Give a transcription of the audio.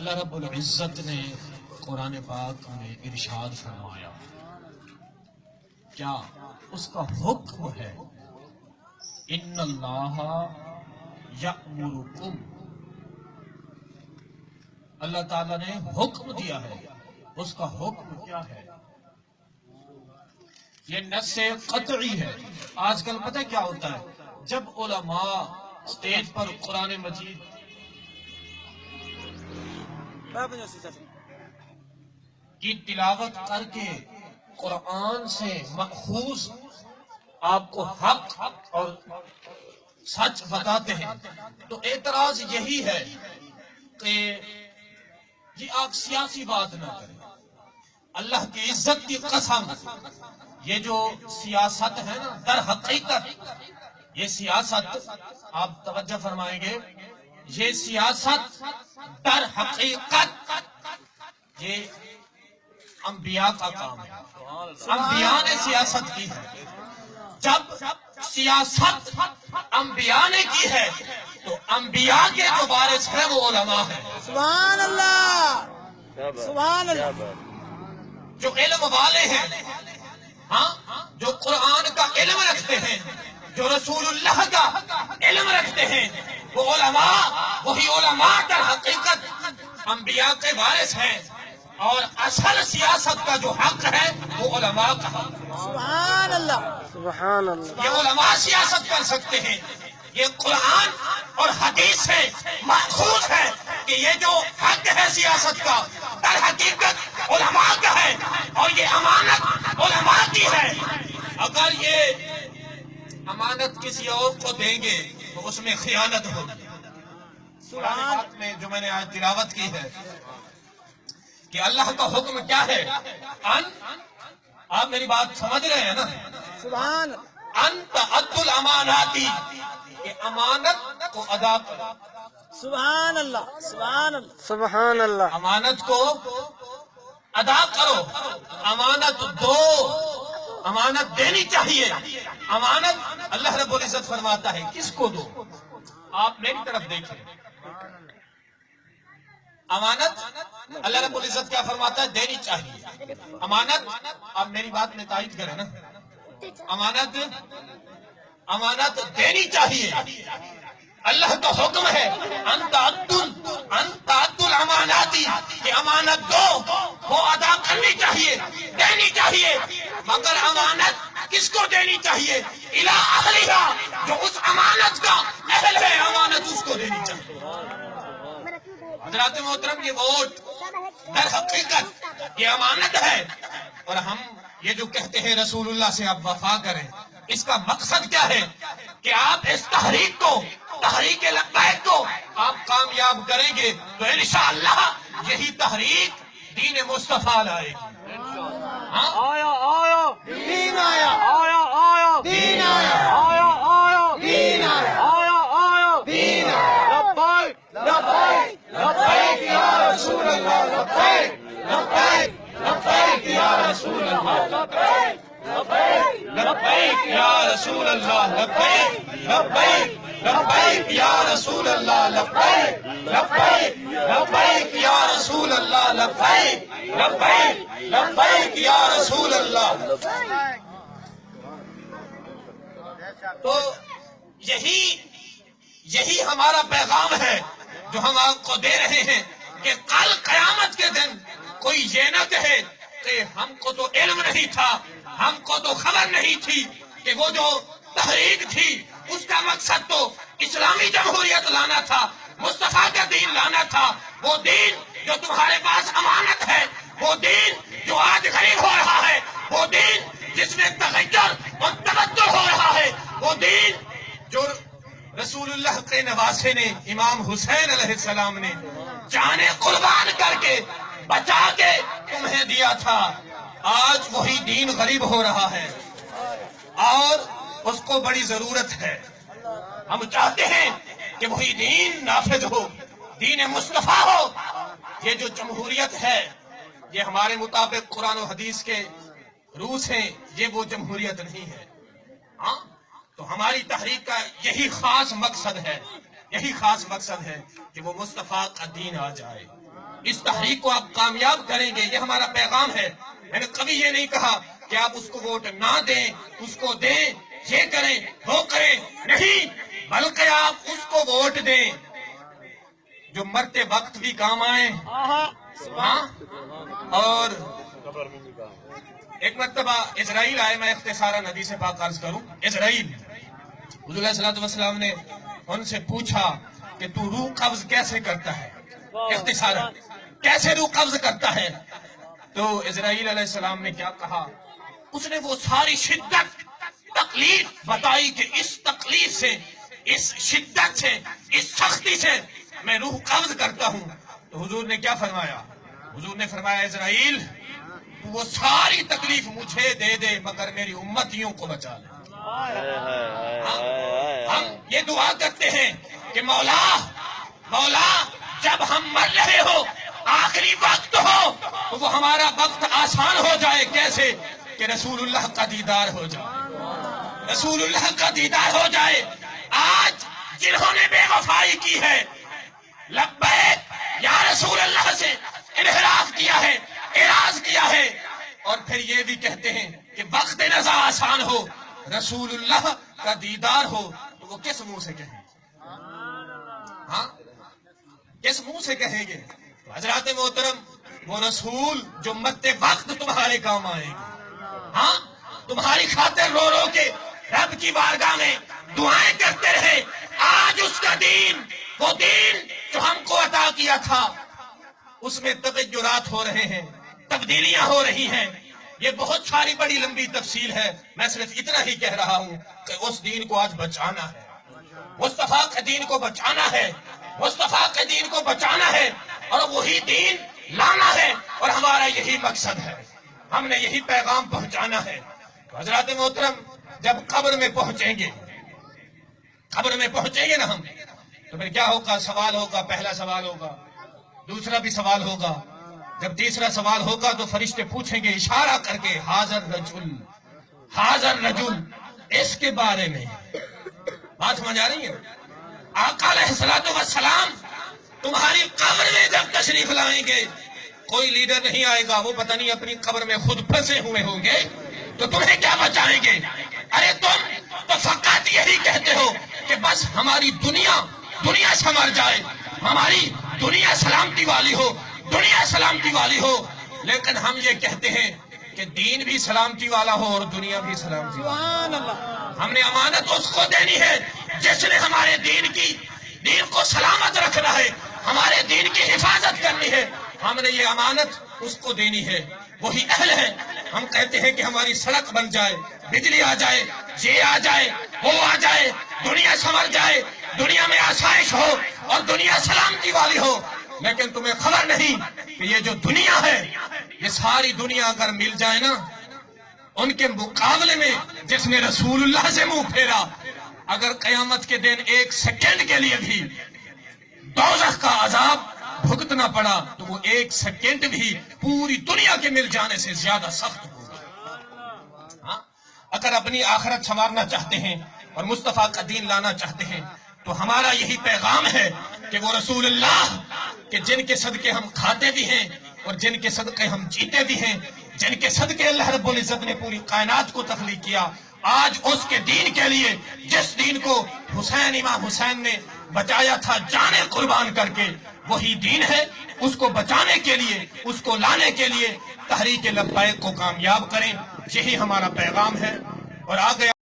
اللہ رب العزت نے قرآن پاک میں ارشاد فرمایا، کیا اس کا حکم ہے، ان اللہ یأمرکم، اللہ تعالیٰ نے حکم دیا ہے، اس کا حکم کیا ہے؟ یہ نص قطعی ہے۔ آج کل پتہ کیا ہوتا ہے، جب علماء اسٹیج پر قرآن مجید کی تلاوت کر کے قرآن سے مأخوذ آپ کو حق اور سچ بتاتے ہیں تو اعتراض یہی ہے کہ یہ آپ سیاسی بات نہ کریں۔ اللہ کی عزت کی قسم، یہ جو سیاست ہے نا، در حقیقت یہ سیاست، آپ توجہ فرمائیں گے، یہ سیاست در حقیقت یہ انبیاء کا کام ہے، انبیاء نے سیاست کی ہے۔ جب سیاست انبیاء نے کی ہے تو انبیاء کے جو وارث ہیں وہ علماء ہیں۔ سبحان اللہ، سبحان اللہ، جو علم والے ہیں، ہاں، جو قرآن کا علم رکھتے ہیں، جو رسول اللہ کا علم رکھتے ہیں، وہ علماء، وہی علماء در حقیقت انبیاء کے وارث ہیں، اور اصل سیاست کا جو حق ہے وہ علماء کا حق ہے۔ سبحان اللہ، سبحان اللہ، یہ علماء سیاست کر سکتے ہیں، یہ قرآن اور حدیث سے مأخوذ ہے کہ یہ جو حق ہے سیاست کا در حقیقت علماء کا ہے، اور یہ امانت علماء کی ہے۔ اگر یہ امانت کسی اور کو دیں گے تو اس میں خیانت ہوگی۔ قرآن پاک میں جو میں نے آج تلاوت کی ہے کہ اللہ کا حکم کیا ہے، آپ میری بات سمجھ رہے ہیں نا، سبحان انت ادو الاماناتی، کہ امانت کو ادا کرو، سبحان اللہ، سبحان اللہ، سبحان اللہ، امانت کو ادا کرو، امانت دو، امانت دینی چاہیے۔ امانت اللہ رب العزت فرماتا ہے کس کو دو، آپ میری طرف دیکھیں، امانت اللہ رب العزت کیا فرماتا ہے، دینی چاہیے۔ امانت، آپ میری بات میں تائید کریں نا، امانت دینی چاہیے۔ اللہ کا حکم ہے انت ادو الاماناتی، کہ امانت دو، وہ ادا کرنی چاہیے، دینی چاہیے، مگر امانت کس کو دینی چاہیے، الی اہلہا، جو اس امانت کا اہل ہے، امانت اس کو دینی چاہیے۔ حضرات محترم، یہ ووٹ در حقیقت یہ امانت ہے، اور ہم یہ جو کہتے ہیں رسول اللہ سے آپ وفا کریں، اس کا مقصد کیا ہے کہ آپ اس تحریک کو، تحریک لبیک کو آپ کامیاب کریں گے تو انشاءاللہ یہی تحریک دین مصطفیٰ لائے گی۔ آیا آیا دین آیا، آیا آیا دین آیا، آیا آیا دین آیا، آیا آیا دین آیا، لبیک لبیک لبیک یا رسول اللہ، لبیک لبیک لبیک یا رسول اللہ، لبیک لبیک لبیک یا رسول اللہ، لبیک لبیک لبیک یا رسول اللہ، لبیک لبیک لبیک یا رسول اللہ، لبیک لبیک لبیک یا رسول اللہ۔ تو یہی ہمارا پیغام ہے جو ہم آپ کو دے رہے ہیں کہ کل قیامت کے دن کوئی یہ نہ کہے کہ ہم کو تو علم نہیں تھا، ہم کو تو خبر نہیں تھی کہ وہ جو تحریک تھی اس کا مقصد تو اسلامی جمہوریت لانا تھا، مصطفیٰ کا دین لانا تھا، وہ دین جو تمہارے پاس امانت ہے، وہ دین جو آج غریب ہو رہا ہے، وہ دین جس میں تغیر اور تبدل ہو رہا ہے، وہ دین جو رسول اللہ کے نواسے نے، امام حسین علیہ السلام نے جانیں قربان کر کے بچا کے تمہیں دیا تھا، آج وہی دین غریب ہو رہا ہے اور اس کو بڑی ضرورت ہے۔ ہم چاہتے ہیں کہ وہی دین نافذ ہو، دین مصطفیٰ ہو۔ یہ جو جمہوریت ہے یہ ہمارے مطابق قرآن و حدیث کے روس ہیں، یہ وہ جمہوریت نہیں ہے۔ ہاں، تو ہماری تحریک کا یہی خاص مقصد ہے یہی خاص مقصد ہے کہ وہ مصطفیٰ کا دین آ جائے. اس تحریک کو آپ کامیاب کریں گے، یہ ہمارا پیغام ہے. میں نے کبھی یہ نہیں کہا کہ آپ اس کو ووٹ نہ دیں، اس کو دیں، یہ کریں وہ کریں، نہیں، بلکہ آپ اس کو ووٹ دیں جو مرتے وقت بھی کام آئے. ہاں. اور ایک مرتبہ اسرائیل آئے، میں اختصاراً حدیث پاک عرض کروں. اسرائیل، حضور علیہ الصلوۃ والسلام نے ان سے پوچھا کہ تو روح قبض کیسے کرتا ہے، اختصاراً کیسے روح قبض کرتا ہے؟ تو اسرائیل علیہ السلام نے کیا کہا؟ اس نے وہ ساری شدت تکلیف بتائی کہ اس تکلیف سے، اس شدت سے، اس سختی سے میں روح قبض کرتا ہوں. تو حضور نے کیا فرمایا؟ حضور نے فرمایا اسرائیل تو وہ ساری تکلیف مجھے دے دے مگر میری امتیوں کو بچا لے. ہم یہ دعا کرتے ہیں کہ مولا جب ہم مر رہے ہو، آخری وقت ہو، تو وہ ہمارا وقت آسان ہو جائے. کیسے؟ کہ رسول اللہ کا دیدار ہو جائے، رسول اللہ کا دیدار ہو جائے. آج جنہوں نے بے وفائی کی ہے، لبیک یا رسول اللہ سے انحراف کیا ہے، اعراض کیا ہے، اور پھر یہ بھی کہتے ہیں کہ وقت نزا آسان ہو، رسول اللہ کا دیدار ہو، تو وہ کس منہ سے کہیں گے؟ ہاں، کس منہ سے کہیں گے؟ حضرات محترم، وہ رسول جو مرتے وقت تمہارے کام آئے گے، ہاں، تمہاری خاطر رو رو کے رب کی بارگاہ میں دعائیں کرتے رہے. آج اس کا دین، وہ دین جو ہم کو عطا کیا تھا، اس میں تغیرات ہو رہے ہیں، تبدیلیاں ہو رہی ہیں. یہ بہت ساری بڑی لمبی تفصیل ہے، میں صرف اتنا ہی کہہ رہا ہوں کہ اس دین کو آج بچانا ہے، مصطفیٰ کے دین کو بچانا ہے، مصطفیٰ کے دین کو بچانا ہے، اور وہی دین لانا ہے، اور ہمارا یہی مقصد ہے، ہم نے یہی پیغام پہنچانا ہے. حضرات محترم، جب قبر میں پہنچیں گے نا ہم، تو پھر کیا ہوگا؟ سوال ہوگا. پہلا سوال ہوگا، دوسرا بھی سوال ہوگا. جب تیسرا سوال ہوگا تو فرشتے پوچھیں گے اشارہ کر کے، حاضر رجل، اس کے بارے میں. بات سمجھ آ رہی ہے؟ آقا علیہ الصلوۃ والسلام تمہاری قبر میں جب تشریف لائیں گے، کوئی لیڈر نہیں آئے گا، وہ پتہ نہیں اپنی قبر میں خود پھنسے ہوئے ہوں گے، تو تمہیں کیا بچائیں گے؟ ارے تم تو فقط یہی کہتے ہو کہ بس ہماری دنیا سمر جائے، ہماری دنیا سلامتی والی ہو، دنیا سلامتی والی ہو. لیکن ہم یہ کہتے ہیں کہ دین بھی سلامتی والا ہو اور دنیا بھی سلامتی والا ہو. ہم نے امانت اس کو دینی ہے جس نے ہمارے دین کو سلامت رکھنا ہے، ہمارے دین کی حفاظت کرنی ہے. ہم نے یہ امانت اس کو دینی ہے، وہی اہل ہے. ہم کہتے ہیں کہ ہماری سڑک بن جائے، بجلی آ جائے، یہ آ جائے، وہ آ جائے، دنیا سنور جائے، دنیا میں آسائش ہو اور دنیا سلامتی والی ہو. لیکن تمہیں خبر نہیں کہ یہ جو دنیا ہے، یہ ساری دنیا اگر مل جائے نا، ان کے مقابلے میں جس نے رسول اللہ سے منہ پھیرا، اگر قیامت کے دن ایک سیکنڈ کے لیے بھی دوزخ کا عذاب بھگتنا پڑا تو وہ ایک سیکنڈ بھی پوری دنیا کے مل جانے سے زیادہ سخت ہوگا. اگر اپنی آخرت سنوارنا چاہتے ہیں اور مصطفیٰ کا دین لانا چاہتے ہیں تو ہمارا یہی پیغام ہے کہ وہ رسول اللہ کہ جن کے صدقے ہم کھاتے بھی ہیں اور جن کے صدقے ہم جیتے بھی ہیں، جن کے صدقے اللہ رب العزت نے پوری کائنات کو تخلیق کیا، آج اس کے دین کے لیے، جس دین کو امام حسین نے بچایا تھا جانیں قربان کر کے، وہی دین ہے. اس کو بچانے کے لیے، اس کو لانے کے لیے تحریک لبیک کو کامیاب کریں، یہی ہمارا پیغام ہے. اور آگے